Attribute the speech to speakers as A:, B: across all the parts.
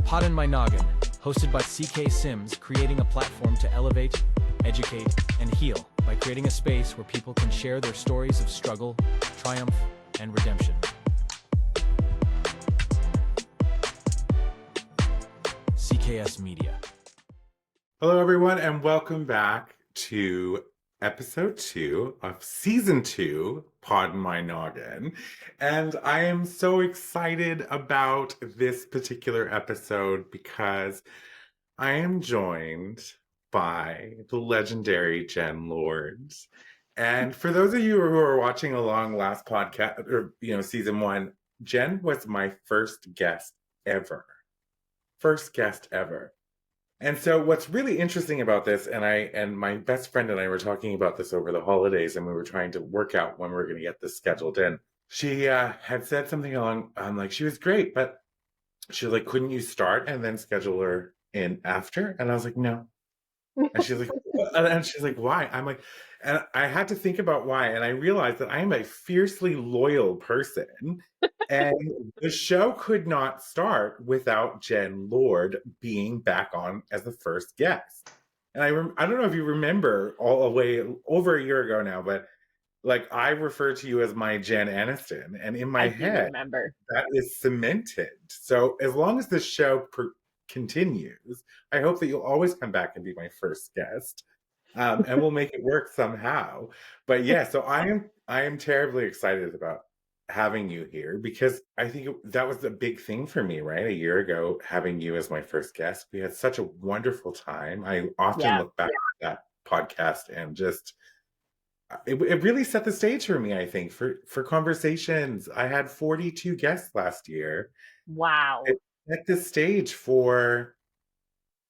A: Pod in My Noggin, hosted by CK Sims, creating a platform to elevate, educate, and heal by creating a space where people can share their stories of struggle, triumph, and redemption. CKS Media.
B: Hello, everyone, and welcome back to episode 2 of season 2, Pod in My Noggin. And I am so excited about this particular episode because I am joined by the legendary Jenn Lord. And for those of you who are watching along last podcast, or, season 1, Jenn was my first guest ever. First guest ever. And so what's really interesting about this, and my best friend and I were talking about this over the holidays, and we were trying to work out when we were going to get this scheduled in. She had said something along, she was great, but she was like, couldn't you start and then schedule her in after? And I was like, no. And she's like, why? I'm like, and I had to think about why. And I realized that I am a fiercely loyal person. And the show could not start without Jenn Lord being back on as the first guest. And I don't know if you remember all the way over a year ago now, but like I refer to you as my Jen Aniston. And in my head, that is cemented. So as long as the show continues, I hope that you'll always come back and be my first guest. And we'll make it work somehow. But yeah, so I am terribly excited about having you here because I think that was a big thing for me, right? A year ago, having you as my first guest. We had such a wonderful time. I often look back at that podcast and just it really set the stage for me, I think, for conversations. I had 42 guests last year.
C: Wow.
B: It set the stage for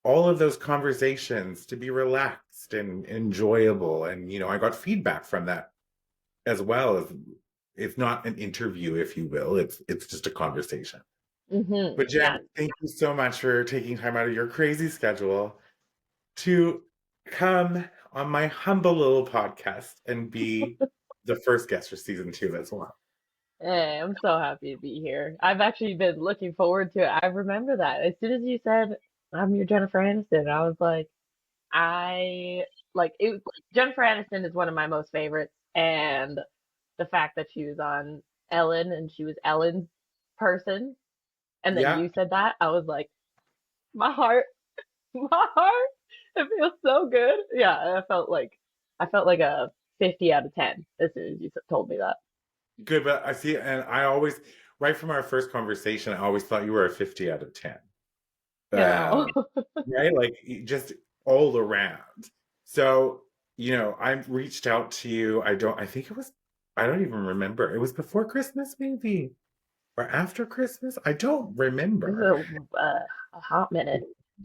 B: all of those conversations to be relaxed and enjoyable. And, I got feedback from that as well. As it's not an interview, if you will. It's just a conversation.
C: Mm-hmm.
B: But Jen, thank you so much for taking time out of your crazy schedule to come on my humble little podcast and be the first guest for season 2 as well.
C: Hey, I'm so happy to be here. I've actually been looking forward to it. I remember that. As soon as you said, I'm your Jennifer Aniston, I was like, Jennifer Aniston is one of my most favorites. And the fact that she was on Ellen and she was Ellen's person. And then you said that, I was like, my heart, it feels so good. Yeah, I felt like a 50 out of 10 as soon as you told me that.
B: Good, but I see, and I always, right from our first conversation, I always thought you were a 50 out of 10. Right? Like, just all around. So, I reached out to you. I don't even remember. It was before Christmas, maybe, or after Christmas. I don't remember.
C: It was a hot minute.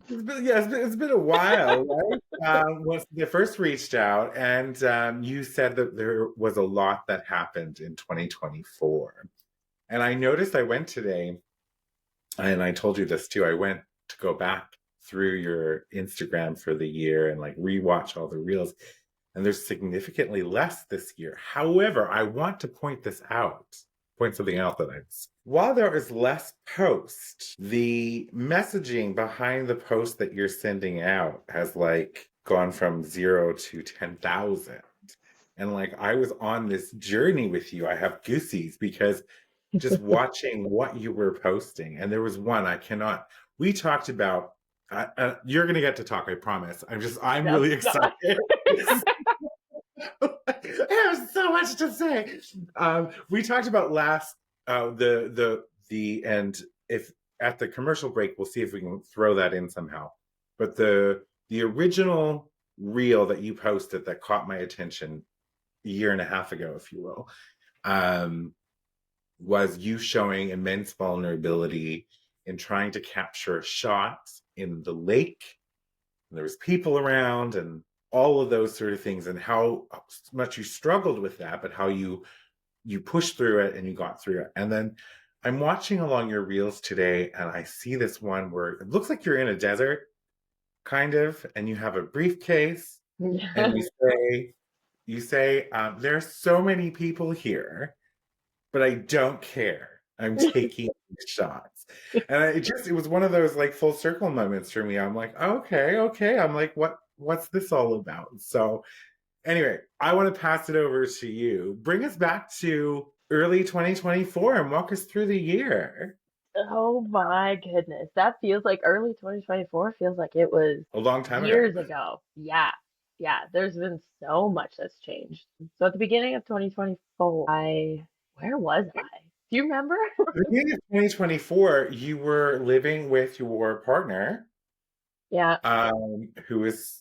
B: It's been a while, right? Once they first reached out, and you said that there was a lot that happened in 2024. And I noticed I went today, and I told you this too, I went to go back through your Instagram for the year and like rewatch all the reels. And there's significantly less this year. However, I want to point something out while there is less posts, the messaging behind the post that you're sending out has like gone from 0 to 10,000. And like, I was on this journey with you. I have goosies because just watching what you were posting. And there was one we talked about, you're going to get to talk, I promise. I'm really excited. I have so much to say. We talked about last the and if at the commercial break, we'll see if we can throw that in somehow. But the original reel that you posted that caught my attention a year and a half ago, if you will, was you showing immense vulnerability in trying to capture shots in the lake. And there was people around and all of those sort of things, and how much you struggled with that, but how you pushed through it and you got through it. And then I'm watching along your reels today, and I see this one where it looks like you're in a desert, kind of, and you have a briefcase, and you say, there are so many people here, but I don't care. I'm taking shots. And it was one of those like full circle moments for me. I'm like, okay, okay. I'm like, what's this all about? So anyway, I want to pass it over to you. Bring us back to early 2024 and walk us through the year.
C: Oh my goodness. That feels like early 2024 feels like it was
B: A long time ago.
C: years ago. Yeah. Yeah. There's been so much that's changed. So at the beginning of 2024, where was I? Do you remember?
B: At the beginning of 2024, you were living with your partner,
C: Yeah.
B: who was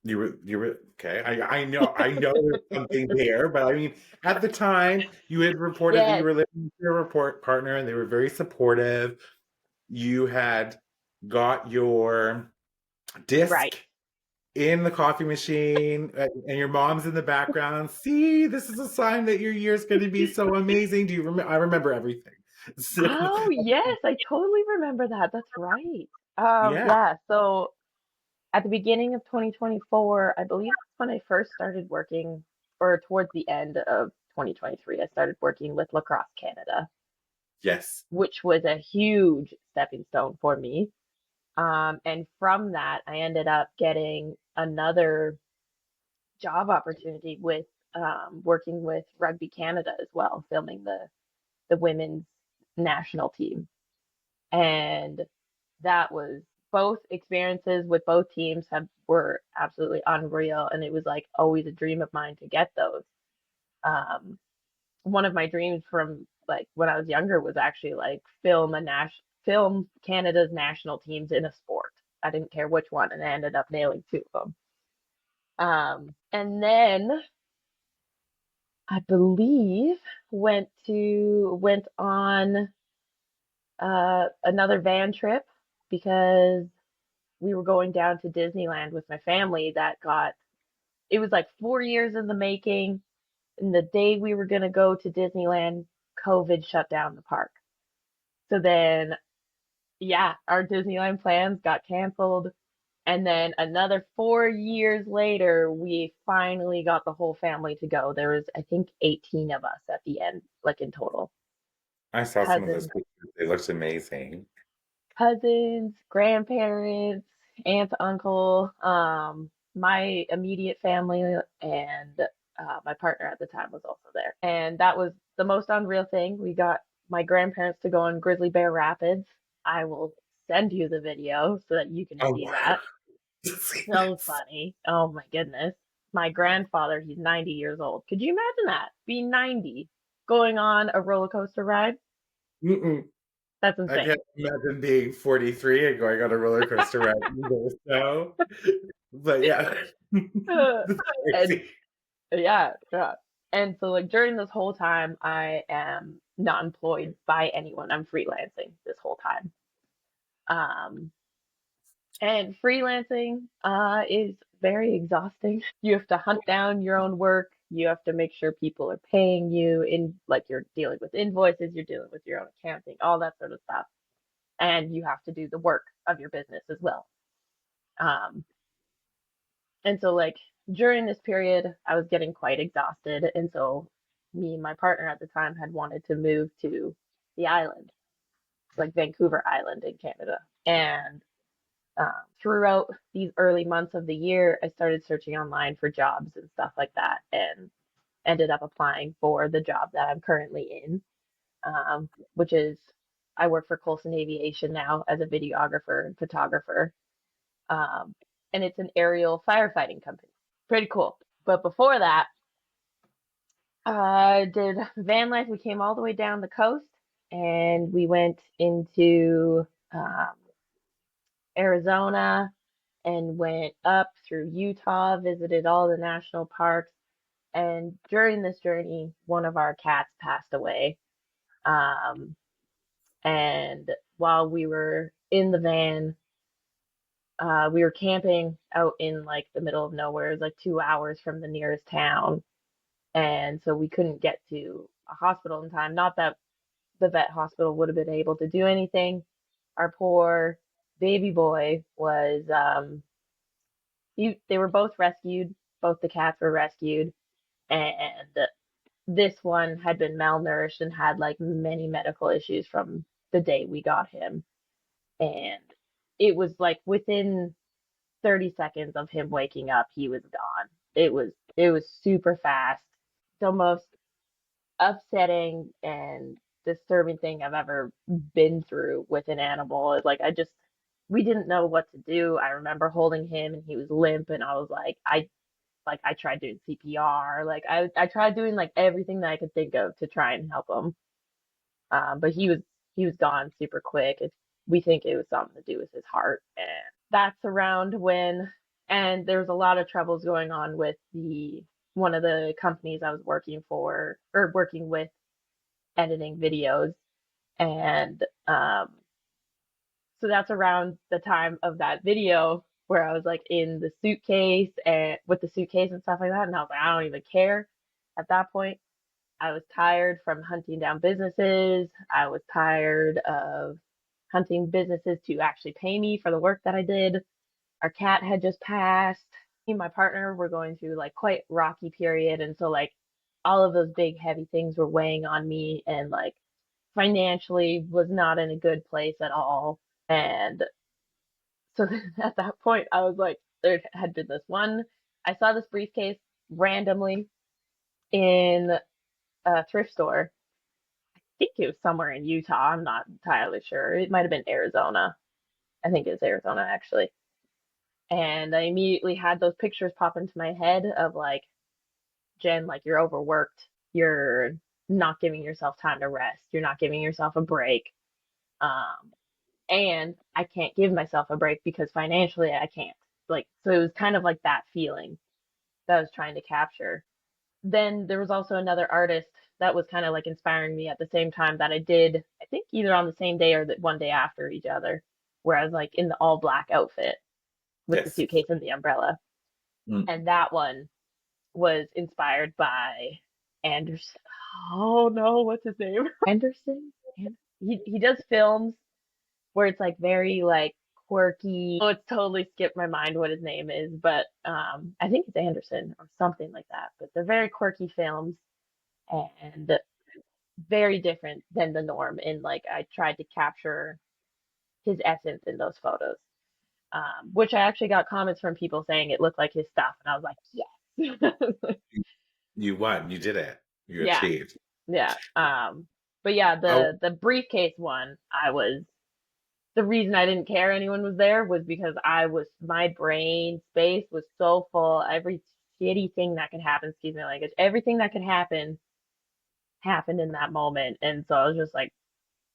B: you were okay. I know there's something there, but I mean, at the time, you had reported that you
C: Yes.
B: were living with your report partner, and they were very supportive. You had got your
C: Right.
B: disc in the coffee machine, and your mom's in the background. See, this is a sign that your year's going to be so amazing. Do you remember? I remember everything. So,
C: Oh, yes. I totally remember that. That's right.
B: yeah.
C: Yeah. So at the beginning of 2024, I believe that's when I first started working, or towards the end of 2023, I started working with Lacrosse Canada,
B: Yes.
C: which was a huge stepping stone for me. And from that, I ended up getting another job opportunity with working with Rugby Canada as well, filming the women's national team. And that was both experiences with both teams were absolutely unreal, and it was like always a dream of mine to get those. Um, One of my dreams from like when I was younger was actually like film Canada's national teams in a sport. I didn't care which one, and I ended up nailing two of them. And then I believe went on another van trip because we were going down to Disneyland with my family. It was like 4 years in the making. And the day we were going to go to Disneyland, COVID shut down the park. So then, yeah, our Disneyland plans got canceled. And then another 4 years later, we finally got the whole family to go. There was, I think, 18 of us at the end, like in total.
B: I saw some of those
C: Cousins,
B: pictures. They looked amazing.
C: grandparents, aunt, uncle, my immediate family, and my partner at the time was also there. And that was the most unreal thing. We got my grandparents to go on Grizzly Bear Rapids. I will send you the video so that you can
B: Oh,
C: see
B: wow.
C: that. So funny. Oh my goodness. My grandfather, he's 90 years old. Could you imagine that? Being 90, going on a roller coaster ride?
B: Mm-mm.
C: That's
B: I
C: insane.
B: can't imagine being 43 and going on a roller coaster ride either. So, but yeah, that's
C: And
B: crazy.
C: yeah, yeah. And so like during this whole time, I am not employed by anyone. I'm freelancing this whole time. Um, and freelancing is very exhausting. You have to hunt down your own work. You have to make sure people are paying you in like you're dealing with invoices, you're dealing with your own accounting, all that sort of stuff. And you have to do the work of your business as well. Um, And so, like, during this period, I was getting quite exhausted. And so, me and my partner at the time had wanted to move to the island, like Vancouver Island in Canada. And throughout these early months of the year, I started searching online for jobs and stuff like that, and ended up applying for the job that I'm currently in, which is I work for Colson Aviation now as a videographer and photographer. Um, and it's an aerial firefighting company. Pretty cool. But before that, I did van life. We came all the way down the coast and we went into Arizona and went up through Utah, visited all the national parks. And during this journey, one of our cats passed away. Um, and while we were in the van, we were camping out in like the middle of nowhere. It was like 2 hours from the nearest town. And so we couldn't get to a hospital in time. Not that the vet hospital would have been able to do anything. Our poor baby boy was, they were both rescued. Both the cats were rescued. And this one had been malnourished and had like many medical issues from the day we got him. And it was like within 30 seconds of him waking up, he was gone. It was super fast. The most upsetting and disturbing thing I've ever been through with an animal. Is like we didn't know what to do. I remember holding him and he was limp, and I was I tried doing CPR. I tried doing like everything that I could think of to try and help him. But he was gone super quick. We think it was something to do with his heart, and that's around when. And there was a lot of troubles going on with the one of the companies I was working for or working with, editing videos, and so that's around the time of that video where I was like in the suitcase and with the suitcase and stuff like that, and I was like, I don't even care at that point. I was tired from hunting down businesses. I was tired of hunting businesses to actually pay me for the work that I did. Our cat had just passed. Me and my partner were going through like quite rocky period, and so like all of those big heavy things were weighing on me, and like financially was not in a good place at all. And so at that point, I was like, there had been this one. I saw this briefcase randomly in a thrift store. I think it was somewhere in Utah. I'm not entirely sure. It might have been Arizona. I think it was Arizona actually. And I immediately had those pictures pop into my head of like, Jen, like you're overworked. You're not giving yourself time to rest. You're not giving yourself a break. Um, and I can't give myself a break because financially I can't. Like, so it was kind of like that feeling that I was trying to capture. Then there was also another artist that was kind of like inspiring me at the same time that I did, I think either on the same day or the one day after each other, where I was like in the all black outfit with the
B: Yes.
C: suitcase and the umbrella. And that one was inspired by Anderson. Oh no, what's his name? Anderson? He does films where it's like very like quirky. Oh, it's totally skipped my mind what his name is, but I think it's Anderson or something like that. But they're very quirky films and very different than the norm. And like I tried to capture his essence in those photos, which I actually got comments from people saying it looked like his stuff, and I was like, yes.
B: You won. You did it. You
C: Yeah,
B: achieved.
C: yeah. But yeah,
B: Oh,
C: the briefcase one, the reason I didn't care anyone was there was because my brain space was so full. Every shitty thing that could happen, excuse my language, everything that could happen happened in that moment. And so I was just like,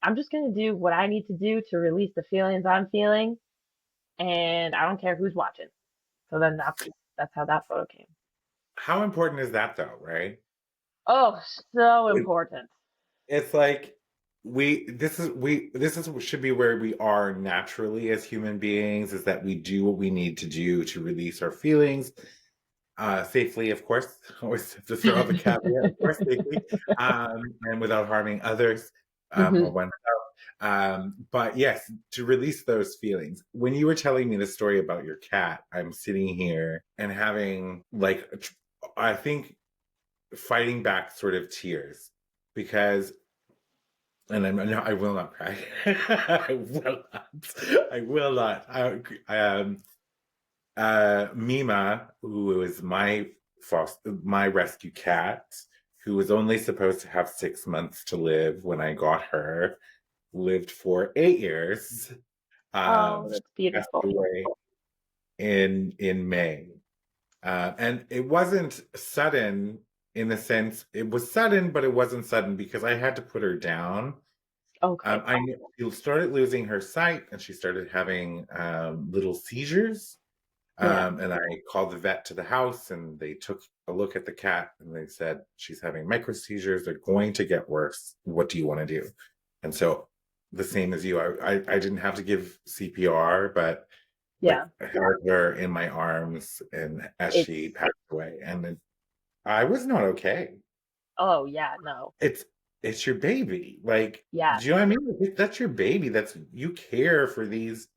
C: I'm just gonna do what I need to do to release the feelings I'm feeling, and I don't care who's watching. So then that's how that photo came.
B: how important is that though, right?
C: Oh, so important.
B: It's like this is should be where we are naturally as human beings, is that we do what we need to do to release our feelings safely, of course. Always have to throw out the caveat, of course, safely, and without harming others or
C: Hmm.
B: oneself. But yes, to release those feelings. When you were telling me the story about your cat, I'm sitting here and having like I think fighting back sort of tears because and no, I will not cry. I will not. I will not. Mima, who is my rescue cat, who was only supposed to have 6 months to live when I got her, lived for 8 years.
C: Oh,
B: She
C: that's
B: passed
C: beautiful.
B: away in May, and it wasn't sudden in the sense it was sudden, but it wasn't sudden because I had to put her down.
C: Okay.
B: She started losing her sight and she started having little seizures.
C: Yeah.
B: And I called the vet to the house and they took a look at the cat and they said, she's having micro seizures. They're going to get worse. What do you want to do? And so, the same as you, I didn't have to give CPR, but like
C: Yeah.
B: I held her in my arms and as
C: It's
B: she passed away. And I was not okay.
C: oh yeah, no.
B: It's your baby. Like,
C: Yeah.
B: do you know what I mean? Like, that's your baby. That's you care for these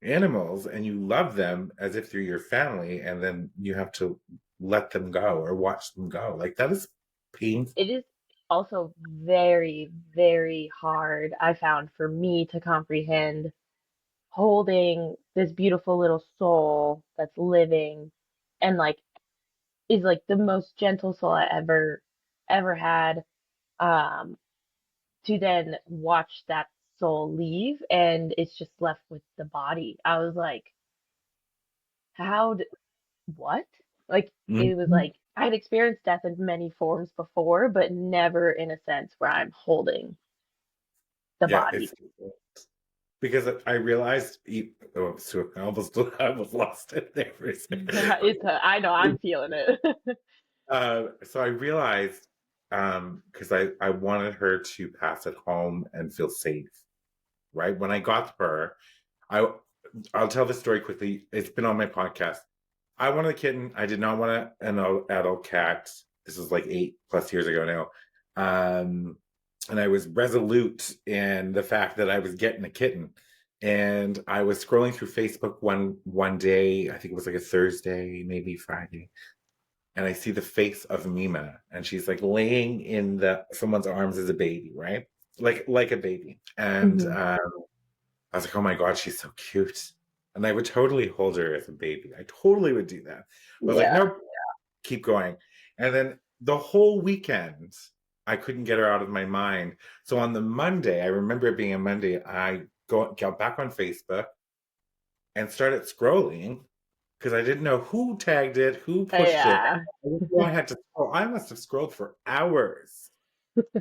B: animals and you love them as if they're your family, and then you have to let them go or watch them go. Like that is painful.
C: It is also very, very hard, I found, for me to comprehend holding this beautiful little soul that's living and like is like the most gentle soul I ever had. Um, to then watch that soul leave and it's just left with the body. I was like, how what? Like it was
B: Mhm.
C: like I had experienced death in many forms before, but never in a sense where I'm holding the
B: Yeah,
C: body.
B: it's because I realized, oh, so I almost lost it there for a second.
C: I know I'm feeling it.
B: So I realized, because I wanted her to pass at home and feel safe, right? When I got her, I I'll tell the story quickly. It's been on my podcast. I wanted a kitten. I did not want an adult cat. This was like 8+ years ago now. And I was resolute in the fact that I was getting a kitten. And I was scrolling through Facebook one day, I think it was like a Thursday, maybe Friday, and I see the face of Mima, and she's like laying in someone's arms as a baby, right? Like a baby. And
C: Hmm.
B: I was like, oh my God, she's so cute. And I would totally hold her as a baby. I totally would do that. I was like,
C: Yeah.
B: nope, keep going. And then the whole weekend, I couldn't get her out of my mind. So on the Monday, I remember it being a Monday, I got back on Facebook and started scrolling because I didn't know who tagged it, who pushed it.
C: Yeah.
B: I had to scroll. I must have scrolled for hours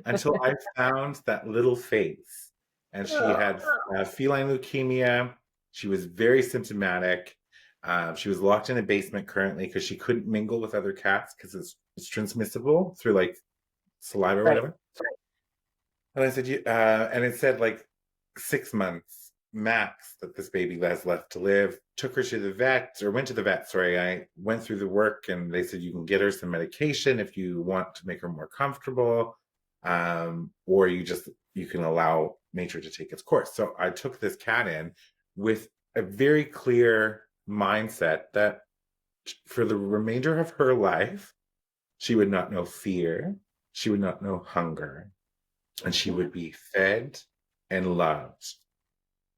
B: until I found that little face. And she had feline leukemia. She was very symptomatic. She was locked in a basement currently because she couldn't mingle with other cats because it's transmissible through like saliva or
C: Right.
B: whatever. And I said, and it said like 6 months max that this baby has left to live. Took her to the vet, or went to the vet, sorry. I went through the work and they said, you can get her some medication if you want to make her more comfortable, or you can allow nature to take its course. So I took this cat in with a very clear mindset that for the remainder of her life, she would not know fear, she would not know hunger, and she
C: Yeah.
B: would be fed and loved.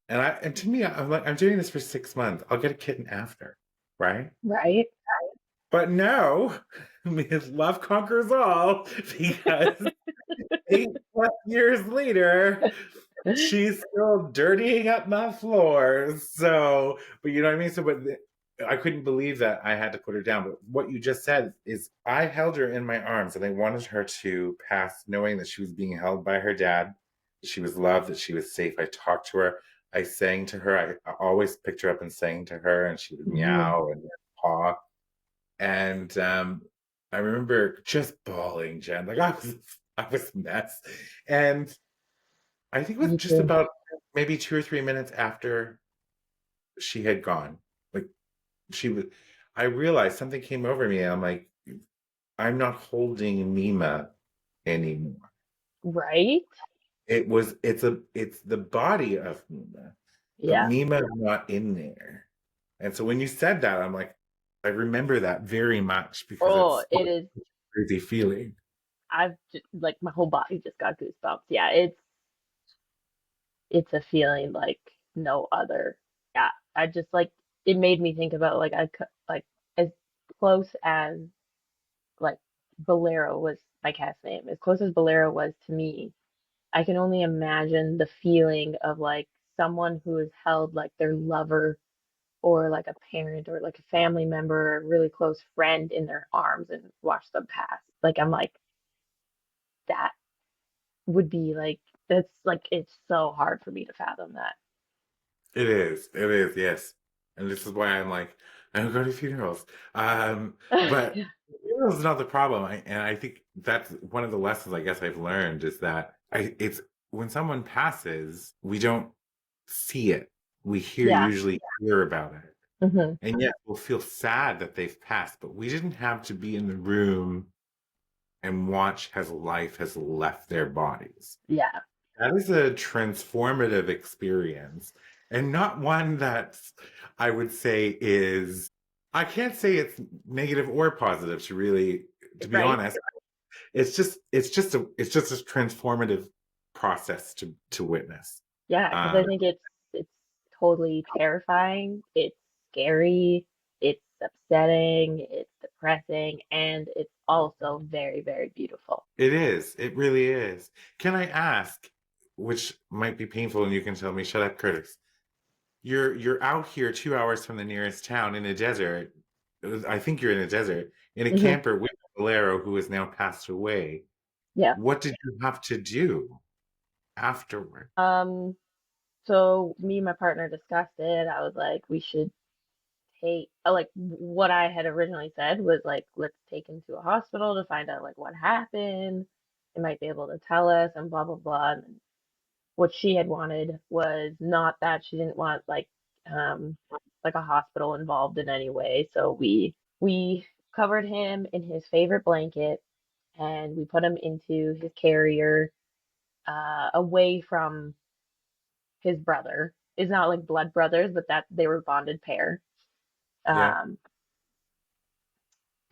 B: And to me, I'm like, I'm doing this for 6 months. I'll get a kitten after, right?
C: Right.
B: But no, love conquers all because 8+ years later, she's still dirtying up my floors. So, but you know what I mean? So, but I couldn't believe that I had to put her down. But what you just said is I held her in my arms and I wanted her to pass knowing that she was being held by her dad. She was loved, that she was safe. I talked to her. I sang to her. I always picked her up and sang to her, and she would
C: Hmm.
B: meow and paw. And I remember just bawling, Jen. Like I was a mess. And I think it was
C: Me
B: just
C: too.
B: about maybe 2 or 3 minutes after she had gone. Like she was, I realized something came over me. And I'm like, I'm not holding Mima anymore.
C: Right.
B: It's the body of Mima, but
C: Yeah.
B: Mima's not in there. And so when you said that, I'm like, I remember that very much because
C: Oh,
B: it's
C: it is.
B: a crazy feeling.
C: I've just, like my whole body just got goosebumps. Yeah, it's a feeling like no other. Yeah, I just like it made me think about like like as close as like Bolero was my cat's name, as close as Bolero was to me. I can only imagine the feeling of like someone who has held like their lover or like a parent or like a family member or a really close friend in their arms and watched them pass. Like I'm like that would be like that's like it's so hard for me to fathom that.
B: It is, yes. And this is why I'm like, I don't go to funerals. But
C: Yeah.
B: funerals is not the problem. And I think that's one of the lessons I guess I've learned is that it's when someone passes, we don't see it. We
C: Yeah.
B: usually hear about it.
C: Hmm.
B: And yet we'll feel sad that they've passed, but we didn't have to be in the room and watch as life has left their bodies.
C: Yeah.
B: That is a transformative experience, and not one that I would say is, I can't say it's negative or positive to be
C: Right.
B: honest. it's just a transformative process to witness.
C: Yeah, because I
B: Um,
C: think it's totally terrifying. It's scary. It's upsetting. It's depressing, and it's also very, very beautiful.
B: it is. It really is. Can I ask, which might be painful, and you can tell me, shut up, Curtis. You're out here 2 hours from the nearest town in a desert. I think you're in a desert in a
C: Hmm.
B: camper with a Bolero who has now passed away.
C: Yeah.
B: What did you have to do afterward?
C: Um, so me and my partner discussed it. I was like, we should take like what I had originally said was like, let's take him to a hospital to find out like what happened. They might be able to tell us and blah blah blah. And what she had wanted was not that. She didn't want um like a hospital involved in any way. So we covered him in his favorite blanket and we put him into his carrier away from his brother. It's not like blood brothers, but that they were bonded pair.
B: Yeah,
C: Um,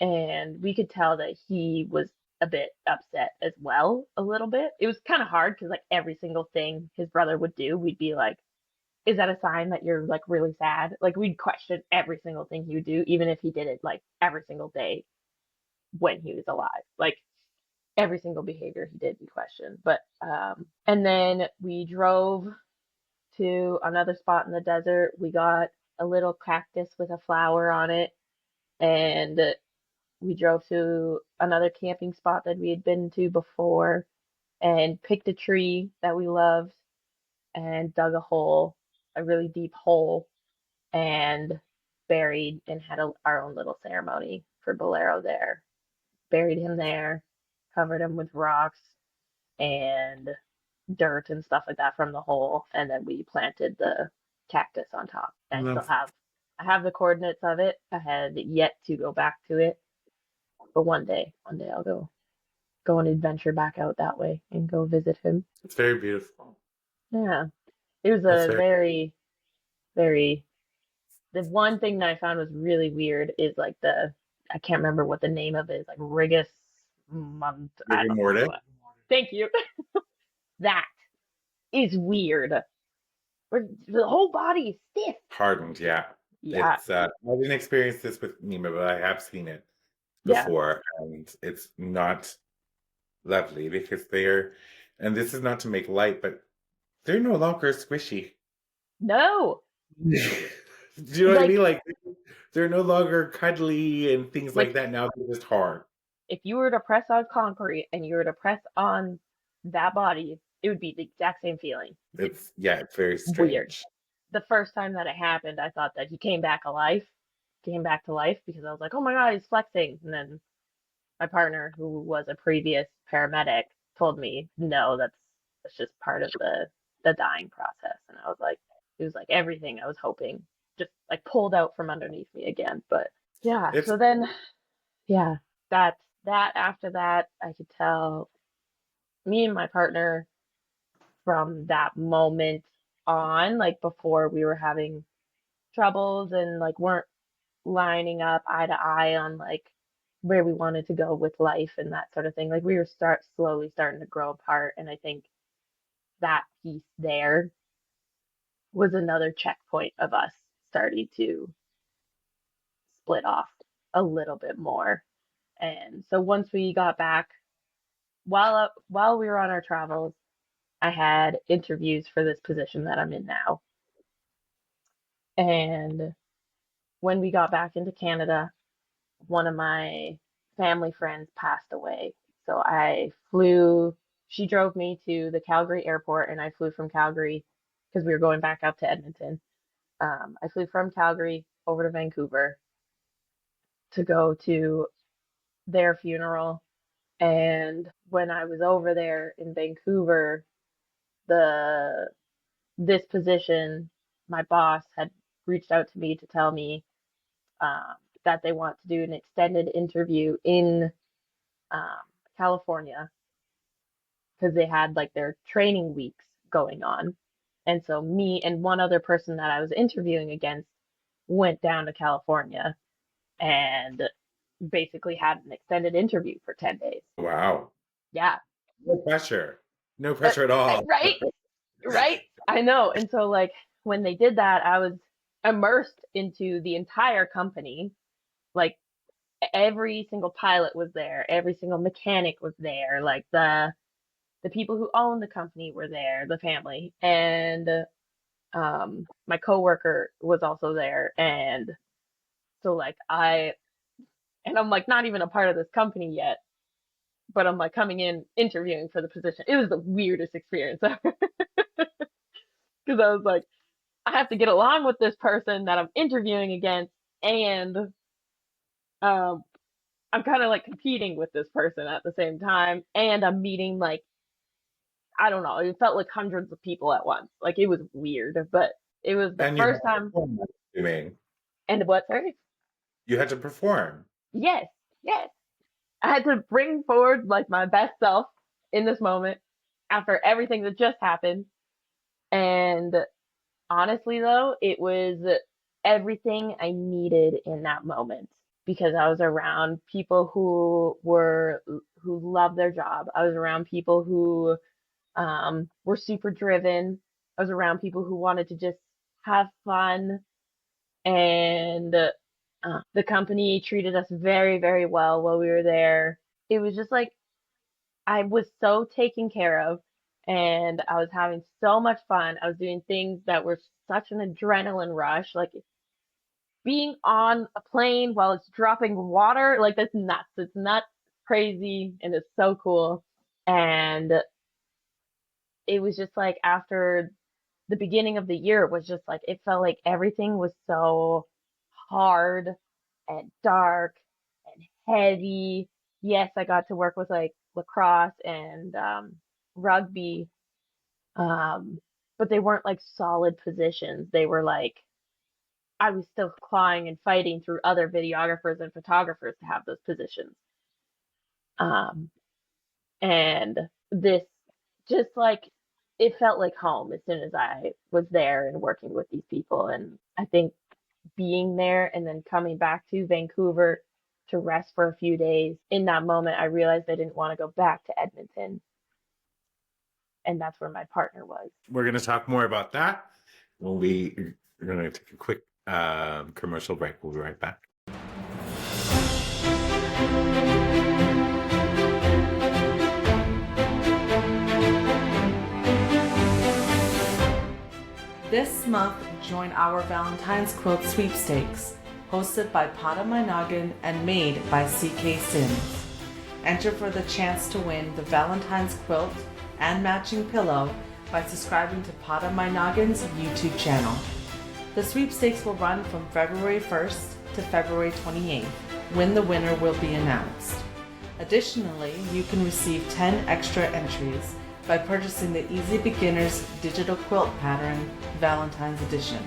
C: and we could tell that he was a bit upset as well, a little bit. It was kind of hard because like every single thing his brother would do, we'd be like, is that a sign that you're like really sad? Like we'd question every single thing he would do, even if he did it like every single day when he was alive. Like every single behavior he did, we questioned. But and then we drove to another spot in the desert. We got a little cactus with a flower on it, and we drove to another camping spot that we had been to before and picked a tree that we loved and dug a hole, a really deep hole, and buried and had our own little ceremony for Bolero there. Buried him there, covered him with rocks and dirt and stuff like that from the hole, and then we planted the cactus on top.
B: love.
C: I have the coordinates of it. I had yet to go back to it, but one day I'll go and adventure back out that way and go visit him.
B: It's very beautiful.
C: Yeah, it was
B: It's
C: a
B: very
C: very very. The one thing that I found was really weird is like I can't remember what the name of it is, like Rigus month. I
B: rigor
C: don't know
B: mortis.
C: what. Thank you. That is weird. Where the whole body is stiff.
B: Hardened, yeah.
C: Yeah,
B: It's I didn't experience this with Nima, but I have seen it
C: yeah.
B: before, and it's not lovely because and this is not to make light, but they're no longer squishy.
C: No,
B: Do you know what I
C: like
B: mean? Like they're no longer cuddly and things like
C: like
B: that. Now they're just hard.
C: if you were to press on concrete and you were to press on that body, it would be the exact same feeling. It's
B: It's very
C: weird.
B: strange.
C: The first time that it happened, I thought that he came back to life because I was like, oh my God, he's flexing. And then my partner, who was a previous paramedic, told me, no, that's just part of the dying process. And I was like, it was like everything I was hoping just like pulled out from underneath me again. But yeah,
B: It's
C: so then yeah, that that after that, I could tell me and my partner from that moment on, like before we were having troubles and like weren't lining up eye to eye on like where we wanted to go with life and that sort of thing. Like we were slowly starting to grow apart, and I think that piece there was another checkpoint of us starting to split off a little bit more. And so once we got back, while we were on our travels, I had interviews for this position that I'm in now. And when we got back into Canada, one of my family friends passed away. So she drove me to the Calgary airport and I flew from Calgary because we were going back up to Edmonton. I flew from Calgary over to Vancouver to go to their funeral. And when I was over there in Vancouver, the this position, my boss had reached out to me to tell me um, that they want to do an extended interview in um, California because they had like their training weeks going on. And so me and one other person that I was interviewing against went down to California and basically had an extended interview for 10 days.
B: Wow.
C: Yeah.
B: No pressure. No pressure at all.
C: Right? Right? I know. And so like when they did that, I was immersed into the entire company. Like every single pilot was there, every single mechanic was there, like the people who own the company were there, the family, and my coworker was also there, and so like I'm like not even a part of this company yet, but I'm like coming in interviewing for the position. It was the weirdest experience ever because I was like, I have to get along with this person that I'm interviewing against, and um, I'm kind of like competing with this person at the same time, and I'm meeting like I don't know, it felt like hundreds of people at once. Like it was weird, but it was the
B: And you had
C: first
B: to
C: time.
B: perform, I'm assuming.
C: And what, sorry?
B: You had to perform.
C: Yes, yes. I had to bring forward like my best self in this moment after everything that just happened. And honestly, though, it was everything I needed in that moment because I was around people who loved their job. I was around people who were super driven. I was around people who wanted to just have fun, and the company treated us very, very well while we were there. It was just like I was so taken care of, and I was having so much fun. I was doing things that were such an adrenaline rush, like being on a plane while it's dropping water. Like that's nuts. It's nuts, crazy, and it's so cool. And it was just like after the beginning of the year, it was just like it felt like everything was so hard and dark and heavy. Yes, I got to work with like lacrosse and rugby, but they weren't like solid positions. They were like I was still clawing and fighting through other videographers and photographers to have those positions. And this just like it felt like home as soon as I was there and working with these people. And I think being there and then coming back to Vancouver to rest for a few days, in that moment, I realized I didn't want to go back to Edmonton. And that's where my partner was.
B: We're going to talk more about that. We're going to take a quick commercial break. We'll be right back.
D: This month, join our Valentine's Quilt Sweepstakes, hosted by Pada My Noggin and made by CK Sims. Enter for the chance to win the Valentine's Quilt and matching pillow by subscribing to Pada My Noggin's YouTube channel. The sweepstakes will run from February 1st to February 28th, when the winner will be announced. Additionally, you can receive 10 extra entries by purchasing the Easy Beginners Digital Quilt Pattern Valentine's Edition.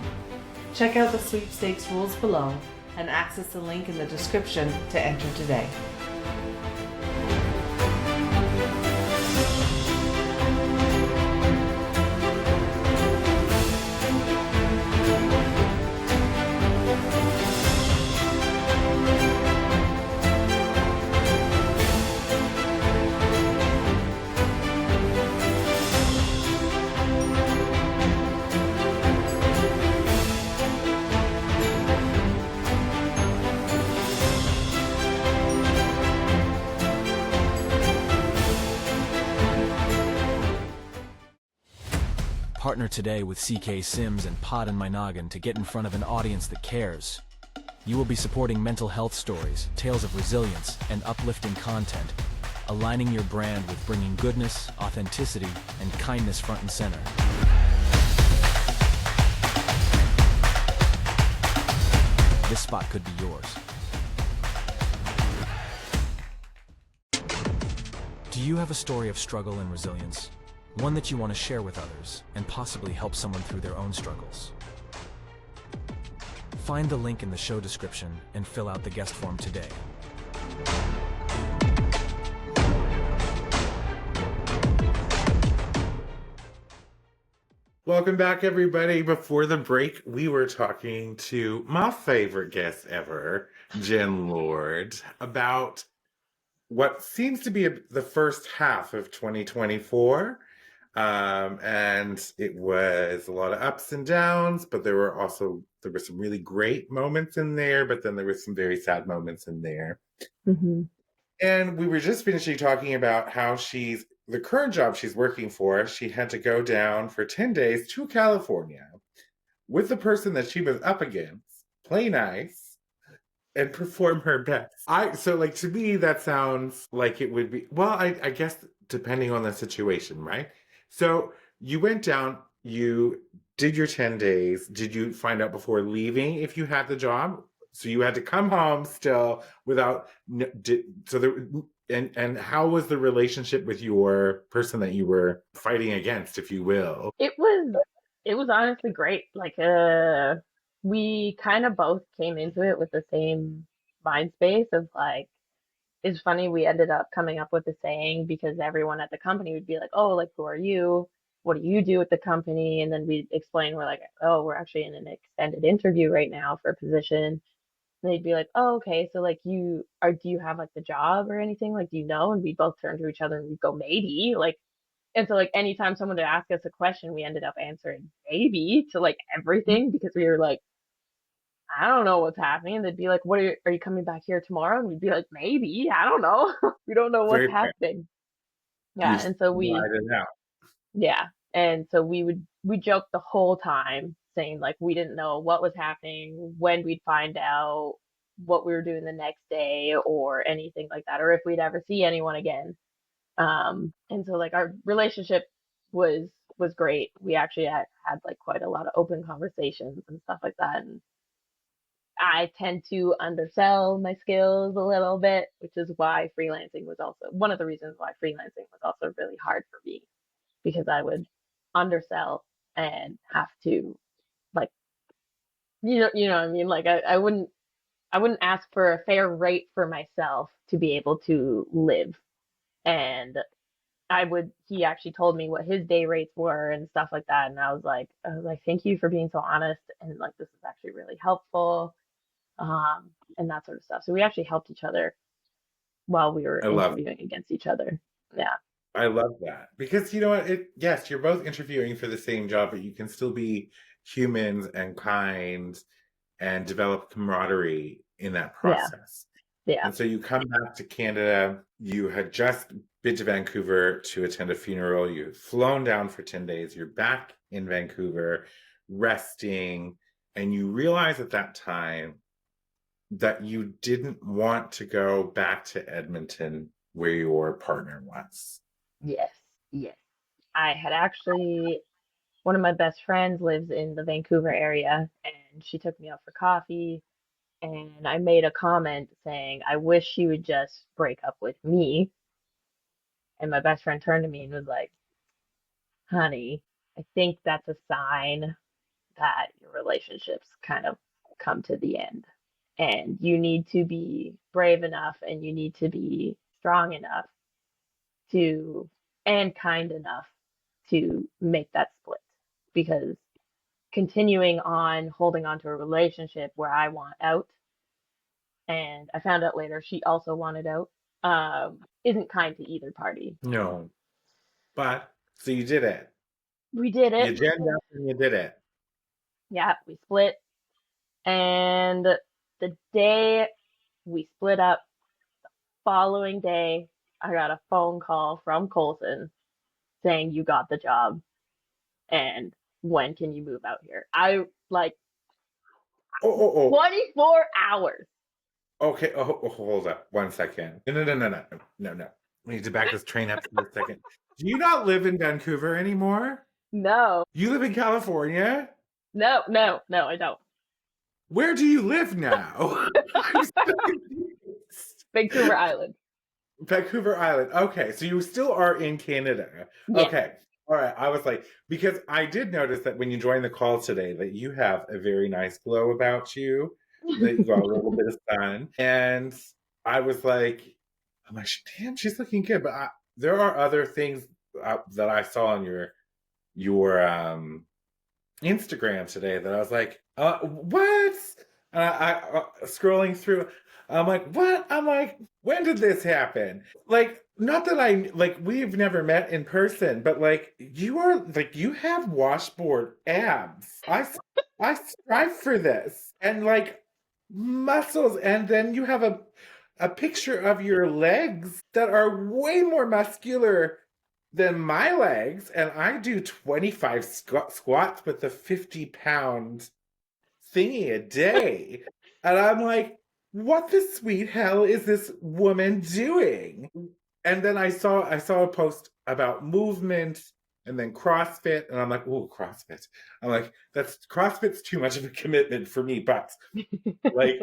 D: Check out the sweepstakes rules below and access the link in the description to enter today.
A: Partner today with CK Sims and Pod and My Noggin to get in front of an audience that cares. You will be supporting mental health stories, tales of resilience, and uplifting content, aligning your brand with bringing goodness, authenticity, and kindness front and center. This spot could be yours. Do you have a story of struggle and resilience? One that you want to share with others and possibly help someone through their own struggles? Find the link in the show description and fill out the guest form today.
B: Welcome back, everybody. Before the break, we were talking to my favorite guest ever, Jenn Lord, about what seems to be the first half of 2024. And it was a lot of ups and downs, but there were some really great moments in there, but then there were some very sad moments in there.
C: Mm-hmm.
B: And we were just finishing talking about how the current job she's working for, she had to go down for 10 days to California with the person that she was up against, play nice, and perform her best. To me, that sounds like it would be, well, I guess depending on the situation, right? So you went down, you did your 10 days. Did you find out before leaving if you had the job? So you had to come home still without, and how was the relationship with your person that you were fighting against, if you will?
C: It was honestly great. Like, we kind of both came into it with the same mind space of like, it's funny, we ended up coming up with the saying because everyone at the company would be like, oh, like, who are you? What do you do at the company? And then we'd explain, we're like, oh, we're actually in an extended interview right now for a position. And they'd be like, oh, okay, so like do you have like the job or anything? Like, do you know? And we'd both turn to each other and we'd go, maybe. Like, and so like anytime someone would ask us a question, we ended up answering maybe to like everything because we were like, I don't know what's happening. And they'd be like, are you coming back here tomorrow? And we'd be like, maybe, I don't know. We don't know what's
B: Very fair.
C: happening. Yeah. And so yeah. And so we joked the whole time saying like we didn't know what was happening, when we'd find out, what we were doing the next day or anything like that, or if we'd ever see anyone again. And so like our relationship was great. We actually had like quite a lot of open conversations and stuff like that. And I tend to undersell my skills a little bit, which is why freelancing was also one of the reasons why freelancing was also really hard for me, because I would undersell and have to like, you know what I mean? Like I wouldn't ask for a fair rate for myself to be able to live. And he actually told me what his day rates were and stuff like that. And I was like, thank you for being so honest. And like, this is actually really helpful. And that sort of stuff. So we actually helped each other while we were interviewing against each other. Yeah.
B: I love that because you know what? Yes, you're both interviewing for the same job, but you can still be humans and kind and develop camaraderie in that process.
C: Yeah.
B: And so you come back to Canada. You had just been to Vancouver to attend a funeral. You've flown down for 10 days. You're back in Vancouver, resting, and you realize at that time that you didn't want to go back to Edmonton where your partner was.
C: Yes. I had actually, one of my best friends lives in the Vancouver area, and she took me out for coffee, and I made a comment saying, I wish she would just break up with me. And my best friend turned to me and was like, honey, I think that's a sign that your relationship's kind of come to the end. And you need to be brave enough and you need to be strong enough and kind enough to make that split. Because continuing on holding on to a relationship where I want out, and I found out later she also wanted out, isn't kind to either party.
B: No. But, so you did it.
C: We did it.
B: You jammed up and you did it.
C: Yeah, we split. And the day we split up, the following day, I got a phone call from Colson saying, you got the job. And when can you move out here? I like 24 hours.
B: Okay, hold up 1 second. No. We need to back this train up for a second. Do you not live in Vancouver anymore?
C: No.
B: You live in California?
C: No, I don't.
B: Where do you live now? I'm so confused.
C: Vancouver Island.
B: Vancouver Island. Okay, so you still are in Canada.
C: Yeah.
B: Okay. All right. I was like, because I did notice that when you joined the call today that you have a very nice glow about you, that you got a little bit of sun. And I was like, I'm like, damn, she's looking good. But there are other things that I saw on your Instagram today that I was like, what? And scrolling through, I'm like, what? I'm like, when did this happen? Like, not that we've never met in person, but like, you have washboard abs. I strive for this. And like, muscles. And then you have a picture of your legs that are way more muscular than my legs, and I do 25 squats with a 50-pound thingy a day. And I'm like, what the sweet hell is this woman doing? And then I saw a post about movement and then CrossFit, and I'm like, oh, CrossFit. I'm like, CrossFit's too much of a commitment for me, but like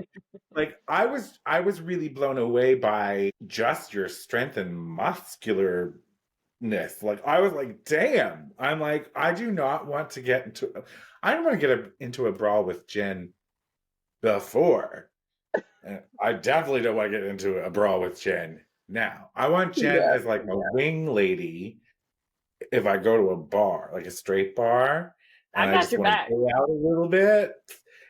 B: I was really blown away by just your strength and muscular. Like I was like, damn. I'm like, I do not want to get into. I don't want to get into a brawl with Jenn before. And I definitely don't want to get into a brawl with Jenn now. I want Jenn
C: Yeah.
B: as like a wing lady if I go to a bar, like a straight bar,
C: I
B: and I
C: got
B: just
C: your
B: want to
C: back.
B: go out a little bit.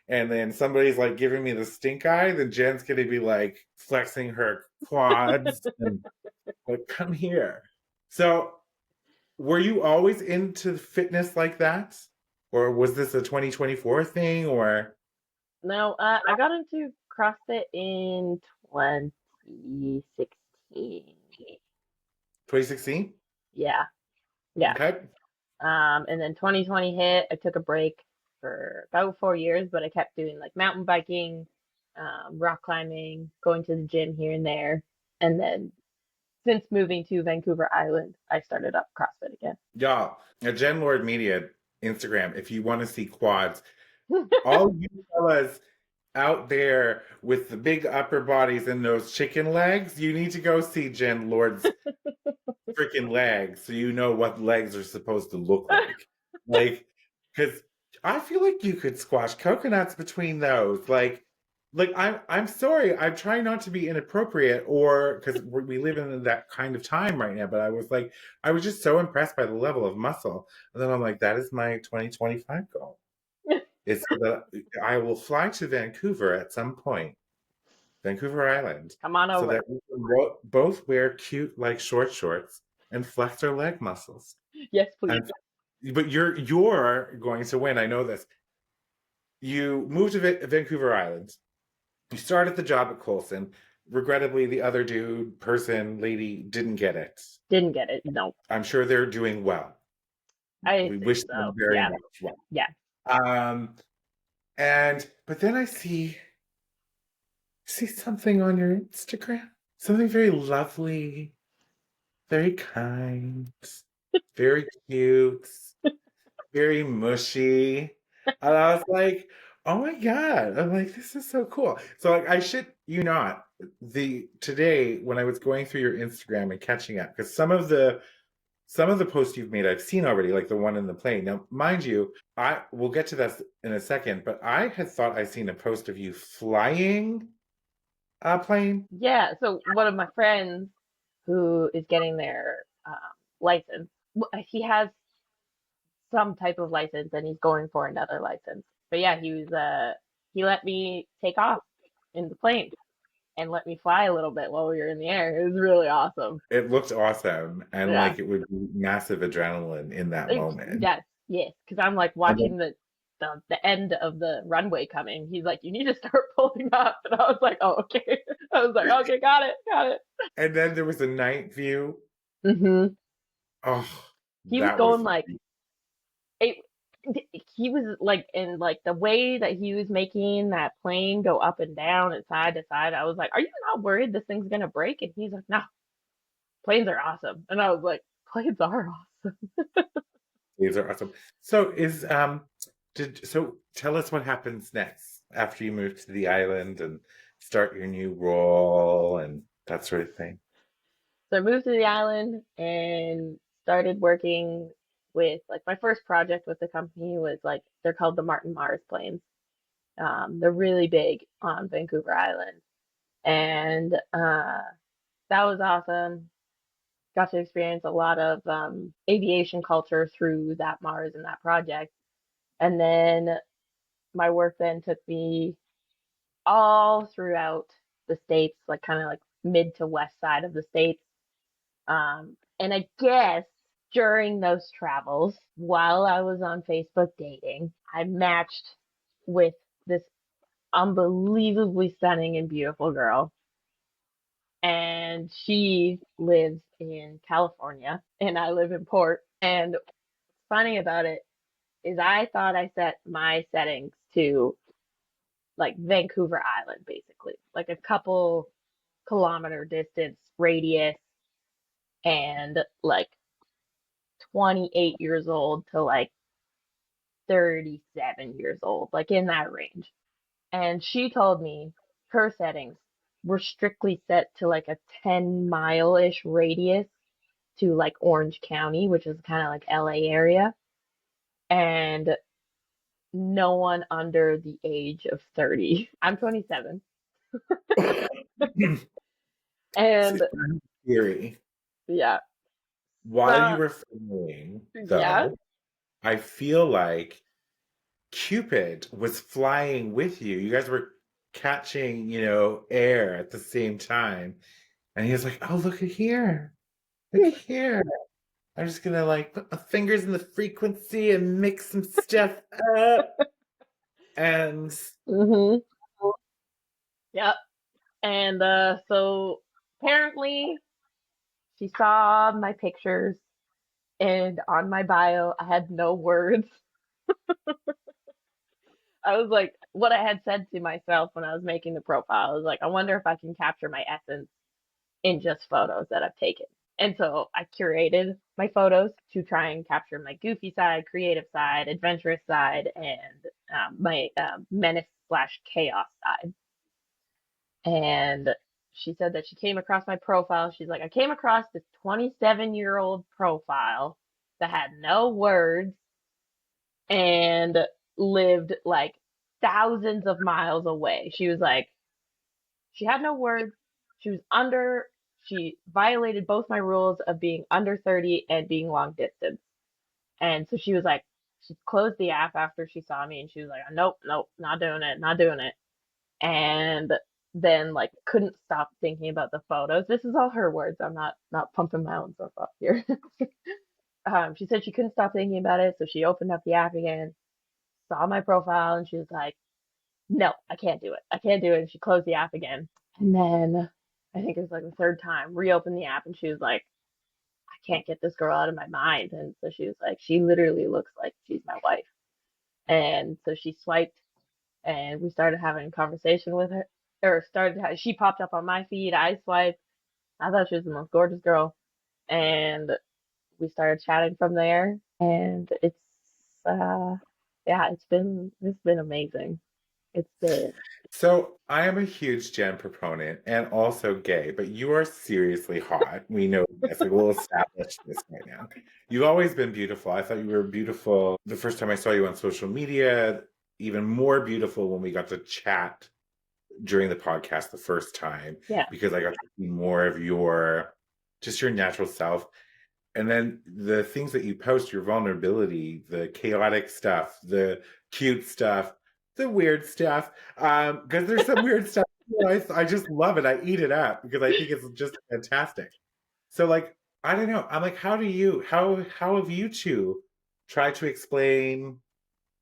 B: And then somebody's like giving me the stink eye, then Jenn's gonna be like flexing her quads and like, come here. So were you always into fitness like that? Or was this a 2024 thing or
C: No, I got into CrossFit in 2016.
B: 2016?
C: Yeah, yeah.
B: Okay.
C: And then 2020 hit. I took a break for about 4 years, but I kept doing like mountain biking, rock climbing, going to the gym here and there. And then since moving to Vancouver Island, I started up CrossFit again.
B: Y'all, at Jenn Lord Media Instagram, if you want to see quads, all you fellas out there with the big upper bodies and those chicken legs, you need to go see Jenn Lord's freaking legs so you know what legs are supposed to look like. Like, because I feel like you could squash coconuts between those. I'm sorry, I'm trying not to be inappropriate or because we live in that kind of time right now, but I was just so impressed by the level of muscle. And then I'm like, that is my 2025 goal. It's that I will fly to Vancouver at some point, Vancouver Island,
C: Come on
B: so
C: over.
B: that we can both wear cute like short shorts and flex our leg muscles.
C: Yes, please.
B: And but you're going to win. I know this. You moved to Vancouver Island. You started the job at Colson. Regrettably, the other dude, person, lady didn't get it.
C: Didn't get it. No,
B: I'm sure they're doing well.
C: I
B: We
C: think
B: wish them
C: so.
B: very
C: Yeah,
B: much well.
C: yeah.
B: But then I see something on your Instagram. Something very lovely, very kind, very cute, very mushy. And I was like, oh my God. I'm like, this is so cool. So like I shit you not. Today when I was going through your Instagram and catching up, because some of the posts you've made I've seen already, like the one in the plane. Now, mind you, I will get to that in a second, but I had thought I'd seen a post of you flying a plane.
C: Yeah, so one of my friends who is getting their license, he has some type of license and he's going for another license. But yeah, he let me take off in the plane and let me fly a little bit while we were in the air. It was really awesome.
B: It looked awesome, and
C: Yeah.
B: like it would be massive adrenaline in that moment.
C: Yes, yes, because I'm like
B: And then,
C: watching the end of the runway coming. He's like, you need to start pulling up, and I was like, oh, okay. I was like, okay, got it.
B: and then there was a night view.
C: hmm
B: Oh,
C: He was
B: that was
C: going like it, he was like in like the way that he was making that plane go up and down and side to side. I was like, are you not worried this thing's gonna break? And he's like, no, planes are awesome. And I was like, planes are awesome.
B: these are awesome. So tell us what happens next after you move to the island and start your new role and that sort of thing.
C: So I moved to the island and started working with like my first project with the company was like they're called the Martin Mars planes. They're really big on Vancouver Island, and that was awesome. Got to experience a lot of aviation culture through that Mars and that project. And then my work then took me all throughout the States, like kind of like mid to west side of the States. And I guess during those travels, while I was on Facebook dating, I matched with this unbelievably stunning and beautiful girl. And she lives in California and I live in Port. And what's funny about it is I thought I set my settings to like Vancouver Island, basically, like a couple kilometer distance radius and like 28 years old to like 37 years old, like in that range. And she told me her settings were strictly set to like a 10-mile-ish radius to like Orange County, which is kind of like LA area, and no one under the age of 30. I'm 27. And
B: Theory.
C: yeah.
B: While you were filming,
C: Yeah.
B: though, I feel like Cupid was flying with you. You guys were catching, air at the same time. And he was like, oh, look at here. Look here. I'm just gonna like put my fingers in the frequency and mix some stuff up. And
C: Yep. And so apparently she saw my pictures and on my bio I had no words. I was like, what I had said to myself when I was making the profile, I was like, I wonder if I can capture my essence in just photos that I've taken. And so I curated my photos to try and capture my goofy side, creative side, adventurous side, and my menace / chaos side. And she said that she came across my profile. She's like, I came across this 27-year-old profile that had no words and lived like thousands of miles away. She was like, she had no words. She violated both my rules of being under 30 and being long distance. And so she was like, she closed the app after she saw me and she was like, nope, not doing it, not doing it. And then like couldn't stop thinking about the photos. This is all her words. I'm not pumping my own stuff up here. She said she couldn't stop thinking about it, so she opened up the app again, saw my profile, and she was like, no, I can't do it. I can't do it. And she closed the app again. And then I think it was like the third time, reopened the app and she was like, I can't get this girl out of my mind. And so she was like, she literally looks like she's my wife. And so she swiped and we started having a conversation with her, or she popped up on my feed. I swiped. I thought she was the most gorgeous girl. And we started chatting from there. And it's, it's been amazing. It's been.
B: So I am a huge Jenn proponent and also gay, but you are seriously hot. We know this. Like, we'll establish this right now. You've always been beautiful. I thought you were beautiful the first time I saw you on social media, even more beautiful when we got to chat during the podcast the first time.
C: Yeah.
B: Because I got to see more of your natural self. And then the things that you post, your vulnerability, the chaotic stuff, the cute stuff, the weird stuff, because there's some weird stuff. I just love it. I eat it up because I think it's just fantastic. So like, I don't know. I'm like, how have you two tried to explain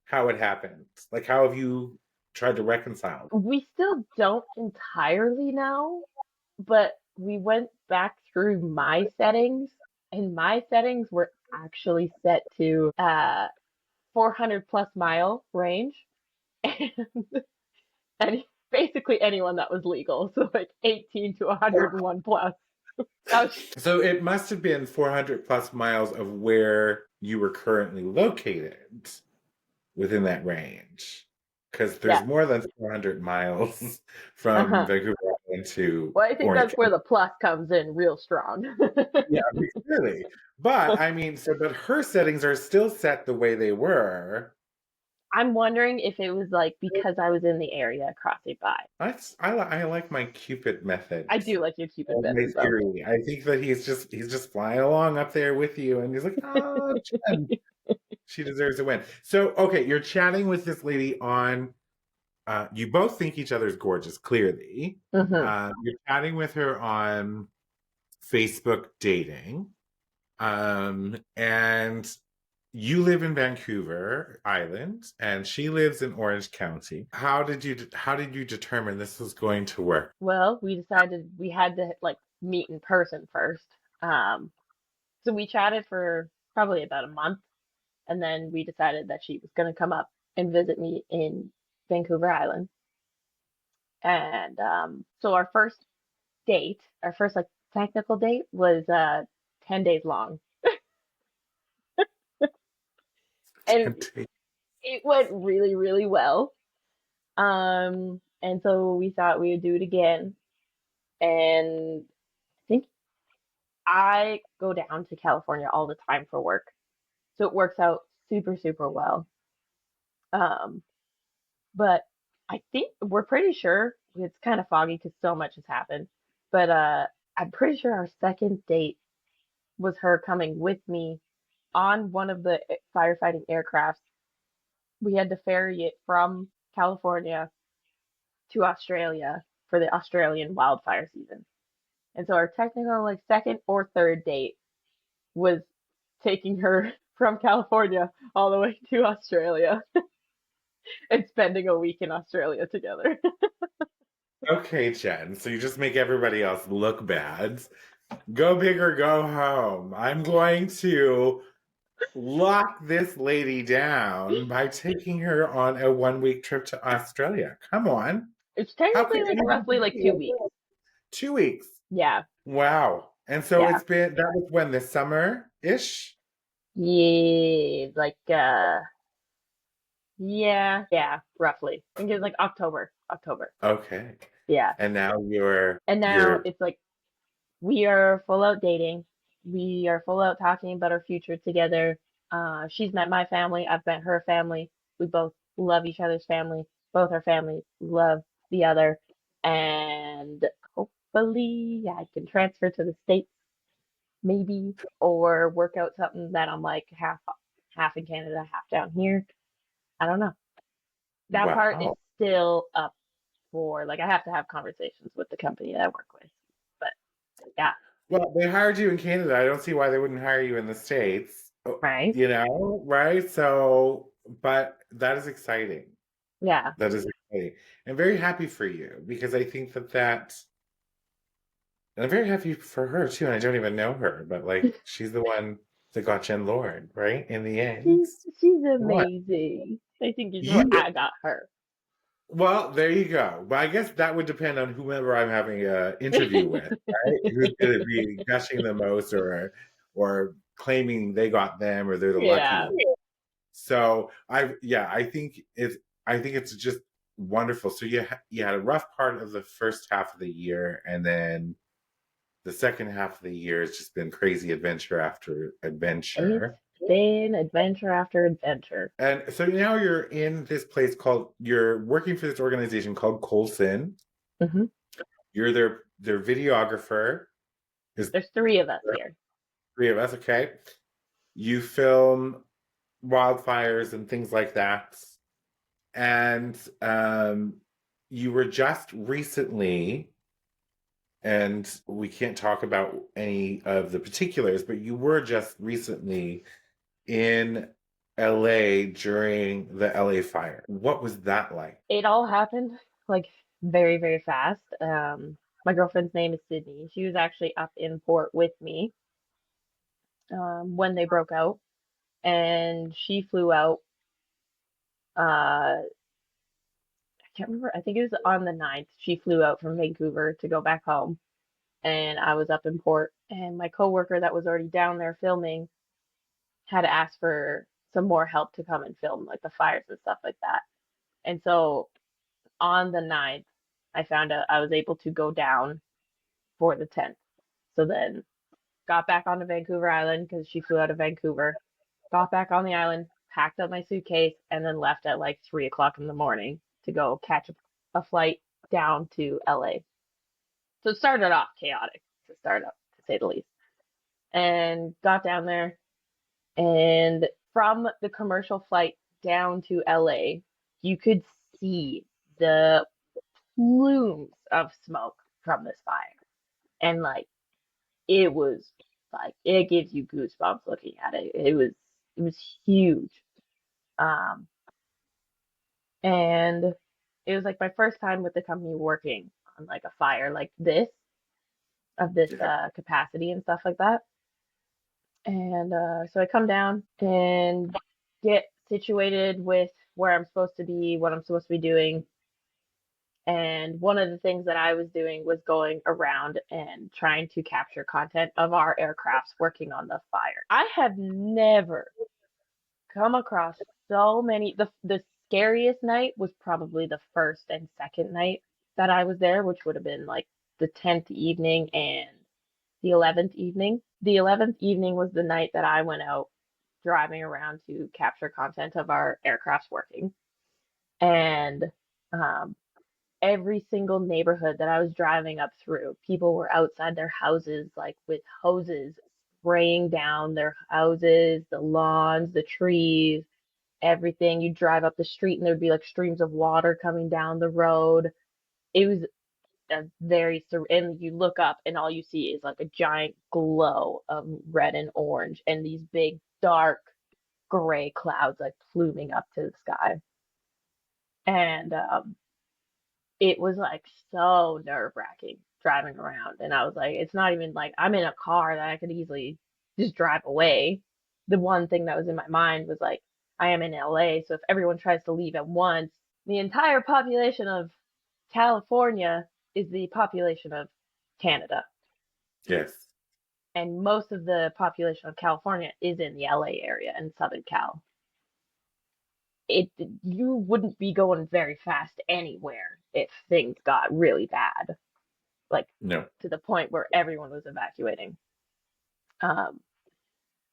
B: how it happened? Like, how have you tried to reconcile?
C: We still don't entirely know, but we went back through my settings, and my settings were actually set to 400 plus mile range. And basically anyone that was legal, so like 18 to 101 plus.
B: So it must have been 400 plus miles of where you were currently located within that range, because there's more than 400 miles from Vancouver Island to.
C: Well, I think that's where the plus comes in real strong.
B: Yeah, really. But I mean, but her settings are still set the way they were.
C: I'm wondering if it was like because I was in the area crossing by.
B: I like my Cupid method.
C: I do like your Cupid method.
B: I think that he's just flying along up there with you, and he's like, oh, Jenn, She deserves a win. So, okay, you're chatting with this lady on, you both think each other's gorgeous, clearly.
C: Hmm.
B: You're chatting with her on Facebook dating. And you live in Vancouver Island and she lives in Orange County. How did you determine this was going to work?
C: Well, we decided we had to like meet in person first. Um, so we chatted for probably about a month, and then we decided that she was going to come up and visit me in Vancouver Island. And so our first date, our first like technical date was 10 days long. And it went really, really well. And so we thought we would do it again. And I think I go down to California all the time for work. So it works out super, super well. Um, but I think we're pretty sure it's kind of foggy because so much has happened. But I'm pretty sure our second date was her coming with me on one of the firefighting aircrafts. We had to ferry it from California to Australia for the Australian wildfire season. And so our technical like second or third date was taking her from California all the way to Australia and spending a week in Australia together.
B: Okay, Jen. So you just make everybody else look bad. Go big or go home. I'm going to lock this lady down by taking her on a 1 week trip to Australia. Come on.
C: It's
B: How
C: technically
B: could
C: like
B: anyone
C: roughly like 2 weeks.
B: 2 weeks?
C: Yeah.
B: Wow. And so
C: Yeah.
B: it's been, that was when, this summer-ish?
C: Yeah, like yeah, roughly. I think it's like October. October.
B: Okay.
C: Yeah.
B: And now
C: And now
B: you're
C: it's like we are full out dating. We are full out talking about our future together. She's met my family. I've met her family. We both love each other's family. Both our families love the other. And hopefully I can transfer to the States, maybe, or work out something that I'm like half in Canada, half down here. I don't know. That part is
B: wow.
C: still up for like I have to have conversations with the company that I work with. But yeah,
B: Well, they hired you in Canada. I don't see why they wouldn't hire you in the States.
C: right?
B: Right? So, but that is exciting.
C: Yeah.
B: That is exciting. I'm very happy for you because I think and I'm very happy for her too. And I don't even know her, but like she's the one that got Jenn Lord, right? In the end.
C: She's
B: What?
C: amazing. I think it's what
B: You
C: I got her.
B: Well, there you go. But I guess that would depend on whomever I'm having an interview with, right? Who's going to be gushing the most, or claiming they got them, or they're the lucky
C: Yeah.
B: one. So I think it's just wonderful. So you had a rough part of the first half of the year, and then the second half of the year has just been crazy adventure after
C: It's
B: adventure.
C: been adventure after adventure.
B: And so now you're in this place you're working for this organization called Colson.
C: Hmm.
B: You're their videographer. There's
C: There's three of us here.
B: three of us, okay? You film wildfires and things like that. And you were just recently, and we can't talk about any of the particulars, but you were just recently in LA during the LA fire. What was that like?
C: It all happened like very, very fast. My girlfriend's name is Sydney. She was actually up in port with me when they broke out, and she flew out. I can't remember. I think it was on the 9th. She flew out from Vancouver to go back home, and I was up in port. And my coworker that was already down there filming had asked for some more help to come and film like the fires and stuff like that. And so on the 9th, I found out I was able to go down for the 10th. So then got back onto Vancouver Island because she flew out of Vancouver, got back on the island, packed up my suitcase, and then left at like 3 o'clock in the morning to go catch a flight down to LA. So it started off chaotic to start up, to say the least. And got down there, and from the commercial flight down to LA, you could see the plumes of smoke from this fire. And like it was like it gives you goosebumps looking at it. It was huge. Um and it was like my first time with the company working on like a fire like this of this
B: Yeah.
C: capacity and stuff like that. And so I come down and get situated with where I'm supposed to be, what I'm supposed to be doing. And one of the things that I was doing was going around and trying to capture content of our aircrafts working on the fire. I have never come across so many. The scariest night was probably the first and second night that I was there, which would have been like the 10th evening and the 11th evening. The 11th evening was the night that I went out driving around to capture content of our aircrafts working. And um, every single neighborhood that I was driving up through, people were outside their houses, like with hoses spraying down their houses, the lawns, the trees, everything. You drive up the street and there'd be like streams of water coming down the road. It was a very and you look up and all you see is like a giant glow of red and orange and these big dark gray clouds like pluming up to the sky. And it was like so nerve-wracking driving around. And I was like, it's not even like I'm in a car that I could easily just drive away. The one thing that was in my mind was like, I am in LA, so if everyone tries to leave at once, the entire population of California is the population of Canada.
B: Yes.
C: And most of the population of California is in the LA area and Southern Cal. You wouldn't be going very fast anywhere if things got really bad, like
B: No.
C: to the point where everyone was evacuating. But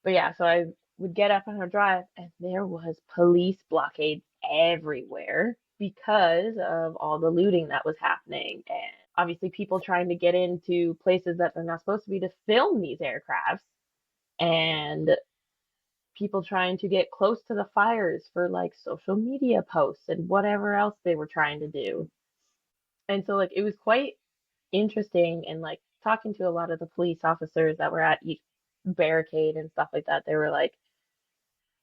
C: yeah, so I would get up on a drive and there was police blockades everywhere because of all the looting that was happening and obviously people trying to get into places that they're not supposed to be to film these aircrafts and people trying to get close to the fires for like social media posts and whatever else they were trying to do. And so like it was quite interesting and like talking to a lot of the police officers that were at each barricade and stuff like that. They're like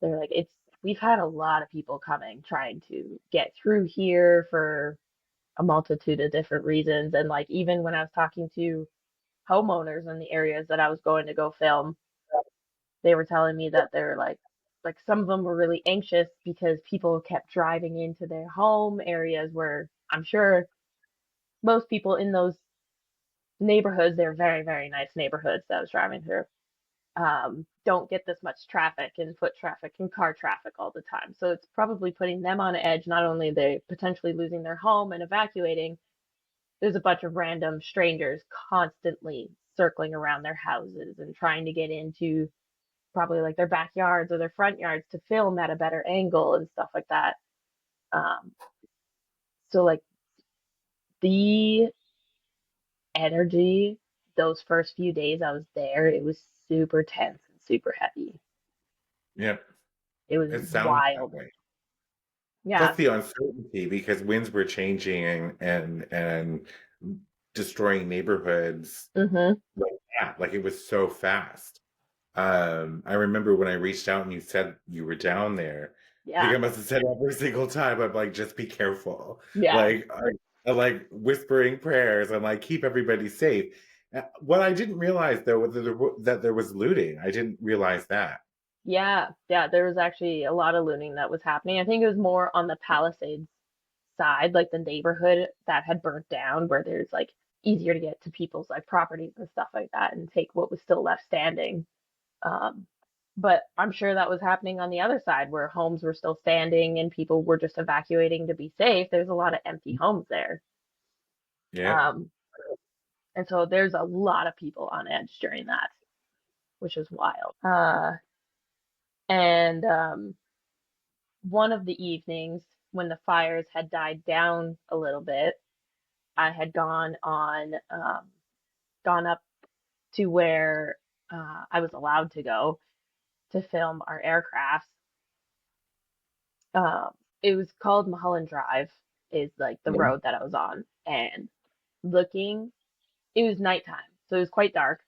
C: it's we've had a lot of people coming trying to get through here for a multitude of different reasons. And like even when I was talking to homeowners in the areas that I was going to go film, they were telling me that they're like some of them were really anxious because people kept driving into their home areas where I'm sure most people in those neighborhoods, they're very, very nice neighborhoods that I was driving through, don't get this much traffic and foot traffic and car traffic all the time. So it's probably putting them on edge. Not only are they potentially losing their home and evacuating, there's a bunch of random strangers constantly circling around their houses and trying to get into probably like their backyards or their front yards to film at a better angle and stuff like that. Um, so like the energy those first few days I was there, it was super tense and super heavy.
B: Yep.
C: It was
B: It sounds that
C: wild.
B: way.
C: Yeah.
B: Plus the uncertainty because winds were changing and destroying neighborhoods
C: Mhm.
B: like that. Like it was so fast. I remember when I reached out and you said you were down there. I think
C: Yeah.
B: I must have said every single time, I'm like, just be careful.
C: Yeah.
B: Like, I like whispering prayers and like keep everybody safe. What I didn't realize though was that there was looting. I didn't realize that.
C: Yeah. Yeah. There was actually a lot of looting that was happening. I think it was more on the Palisades side, like the neighborhood that had burnt down, where there's like easier to get to people's like properties and stuff like that and take what was still left standing. Um, but I'm sure that was happening on the other side where homes were still standing and people were just evacuating to be safe. There's a lot of empty homes there.
B: Yeah.
C: Um, and so there's a lot of people on edge during that, which is wild. And one of the evenings when the fires had died down a little bit, I had gone up to where I was allowed to go to film our aircrafts. Um, it was called Mulholland Drive, is like the
B: Yeah.
C: road that I was on, and looking, it was nighttime, so it was quite dark,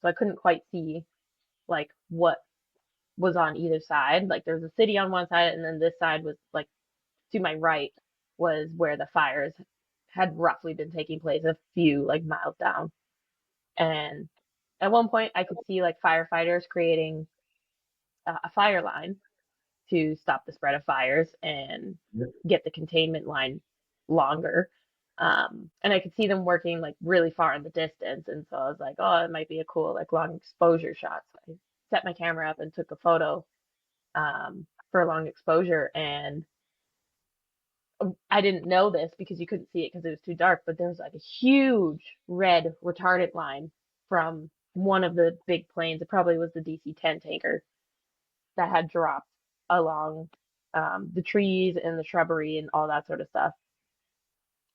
C: so I couldn't quite see like what was on either side. Like there was a city on one side, and then this side was like to my right was where the fires had roughly been taking place a few like miles down. And at one point, I could see like firefighters creating a fire line to stop the spread of fires and get the containment line longer. And I could see them working like really far in the distance. And so I was like, oh, it might be a cool like long exposure shot. So I set my camera up and took a photo for a long exposure. And I didn't know this because you couldn't see it because it was too dark, but there was like a huge red retardant line from one of the big planes. It probably was the DC-10 tanker that had dropped along the trees and the shrubbery and all that sort of stuff.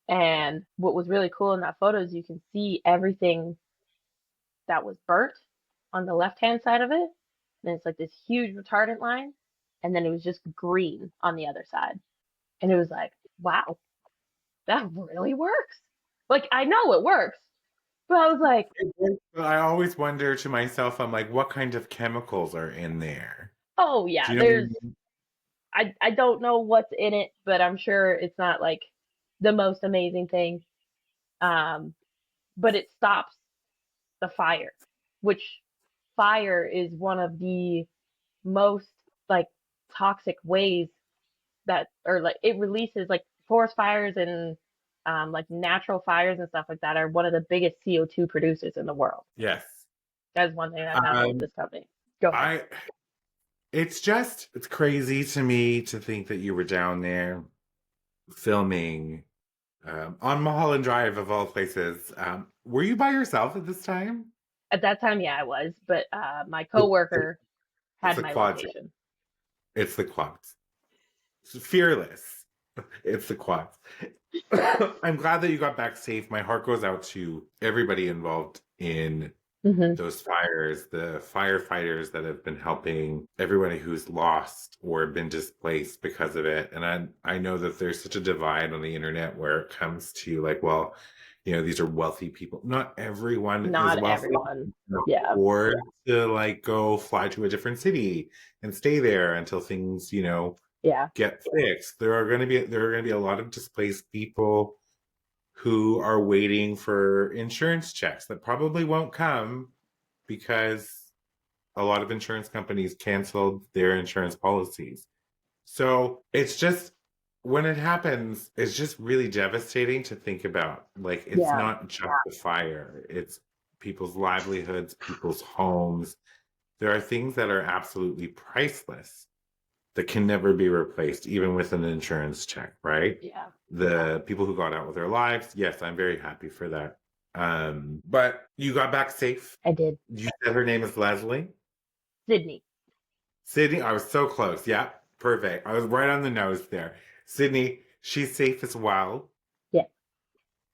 C: And what was really cool in that photo is you can see everything that was burnt on the left-hand side of it. And it's like this huge retardant line. And then it was just green on the other side. And it was like, wow, that really works. Like, I know it works. But I was like,
B: I always wonder to myself, I'm like, what kind of chemicals are in there?
C: oh
B: Do
C: yeah,
B: you know what I
C: there's
B: mean?
C: I don't know what's in it, but I'm sure it's not like the most amazing thing. Um, but it stops the fire, which fire is one of the most like toxic ways that, or like it releases like forest fires and like natural fires and stuff like that are one of the biggest CO2 producers in the world.
B: Yes.
C: That's one thing I found out with
B: Um,
C: this company. Go ahead.
B: I it's crazy to me to think that you were down there filming on Mulholland Drive of all places. Were you by yourself at this time?
C: At that time, yeah, I was, but my
B: It-
C: coworker
B: It's
C: had
B: the
C: my
B: quads.
C: location.
B: It's the quads. It's fearless. It's the quads. I'm glad that you got back safe. My heart goes out to everybody involved in
C: Hmm.
B: those fires, the firefighters that have been helping everybody who's lost or been displaced because of it. And I know that there's such a divide on the internet where it comes to like, well, these are wealthy people. Not everyone is
C: Not
B: wealthy
C: everyone.
B: enough
C: Yeah,
B: or to like go fly to a different city and stay there until things,
C: yeah,
B: get fixed. There are going to be a lot of displaced people who are waiting for insurance checks that probably won't come because a lot of insurance companies canceled their insurance policies. So it's just, when it happens, it's just really devastating to think about. Like, it's
C: yeah,
B: not just the fire, it's people's livelihoods, people's homes. There are things that are absolutely priceless that can never be replaced, even with an insurance check, right?
C: yeah.
B: The people who got out with their lives, yes, I'm very happy for that. But you got back safe.
C: I did.
B: You said her name is Leslie?
C: Sydney.
B: Sydney, I was so close. Yeah, perfect. I was right on the nose there. Sydney, she's safe as well.
C: Yeah,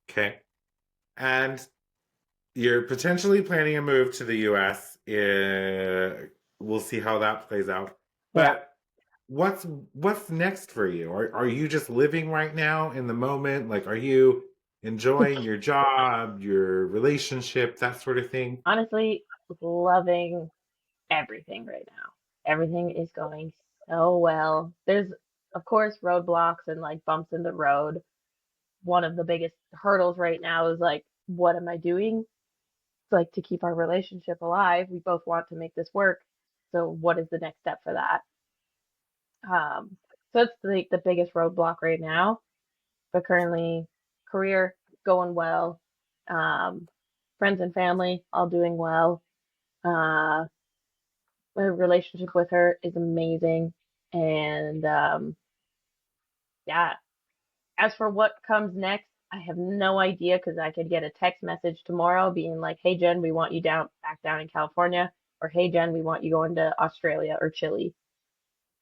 B: Okay. And you're potentially planning a move to the US. We'll see how that plays out.
C: yeah.
B: But what's next for you? Are you just living right now in the moment? Like, are you enjoying your job, your relationship, that sort of thing?
C: Honestly, loving everything right now. Everything is going so well. There's, of course, roadblocks and like bumps in the road. One of the biggest hurdles right now is like, what am I doing? It's like to keep our relationship alive. We both want to make this work. So what is the next step for that? So it's like the biggest roadblock right now. But currently, career going well. Um, Friends and family all doing well. Uh, my relationship with her is amazing. And yeah, as for what comes next, I have no idea because I could get a text message tomorrow being like, "Hey Jen, we want you back down in California," or "Hey Jen, we want you going to Australia or Chile."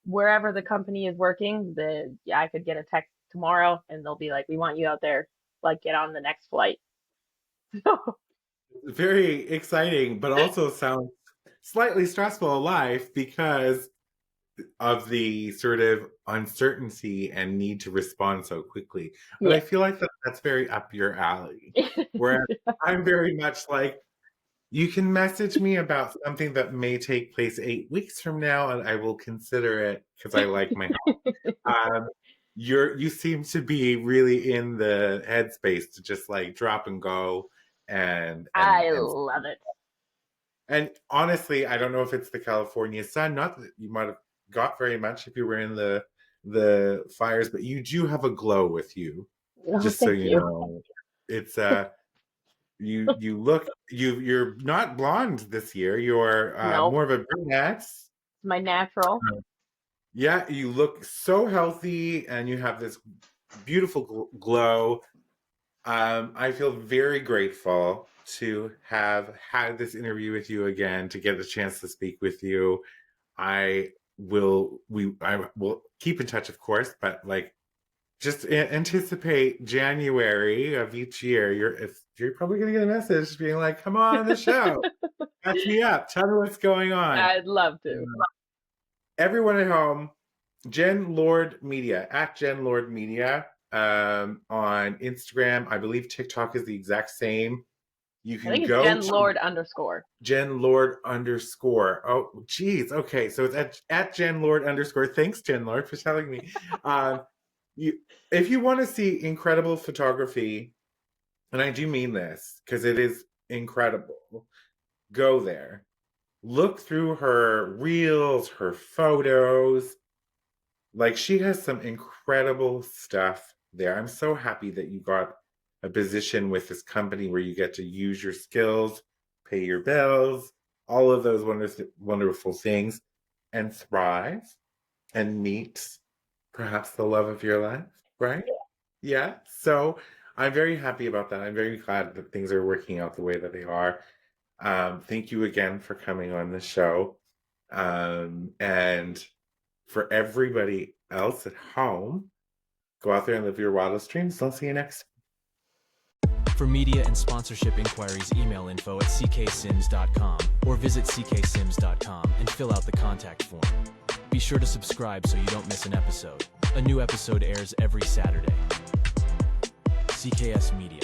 C: Wherever the company is working, yeah, I could get a text tomorrow and they'll be like, "We want you out there, like get on the next flight." So
B: Very exciting, but also sounds slightly stressful life because the sort of uncertainty and need to respond so quickly. But I
C: Yeah.
B: feel like that's very up your alley. Whereas I'm very much like, you can message me about something that may take place 8 weeks from now, and I will consider it because I like my health. Um, you seem to be really in the headspace to just like drop and go, and
C: I love it.
B: and honestly, I don't know if it's the California sun. Not that you might have got very much if you were in the fires, but you do have a glow with you.
C: Oh,
B: Just so
C: thank
B: you
C: you.
B: know, it's you look you're not blonde this year. You're
C: No,
B: more of a brunette.
C: it's my natural.
B: Yeah, you look so healthy, and you have this beautiful glow. I feel very grateful to have had this interview with you again, to get the chance to speak with you. I will keep in touch, of course, but like just anticipate January of each year. You're probably gonna get a message being like, "Come on the show, catch me up, tell me what's going on."
C: I'd love to.
B: Everyone at home, Jenn Lord Media at Jenn Lord Media on Instagram. I believe TikTok is the exact same. You
C: I
B: can
C: think it's
B: go
C: Jenn
B: to
C: Lord _.
B: Jenn Lord _. Oh, geez. Okay, so it's at Jenn Lord _. Thanks, Jenn Lord, for telling me. You, if you want to see incredible photography, and I do mean this because it is incredible, go there. Look through her reels, her photos. Like, she has some incredible stuff there. I'm so happy that you got a position with this company where you get to use your skills, pay your bills, all of those wonderful things, and thrive and meet perhaps the love of your life, right? Yeah. So I'm very happy about that. I'm very glad that things are working out the way that they are. Thank you again for coming on the show. And for everybody else at home, go out there and live your wildest dreams. I'll see you next time.
A: For media and sponsorship inquiries, email info@cksims.com or visit cksims.com and fill out the contact form. Be sure to subscribe so you don't miss an episode. A new episode airs every Saturday. CKS Media.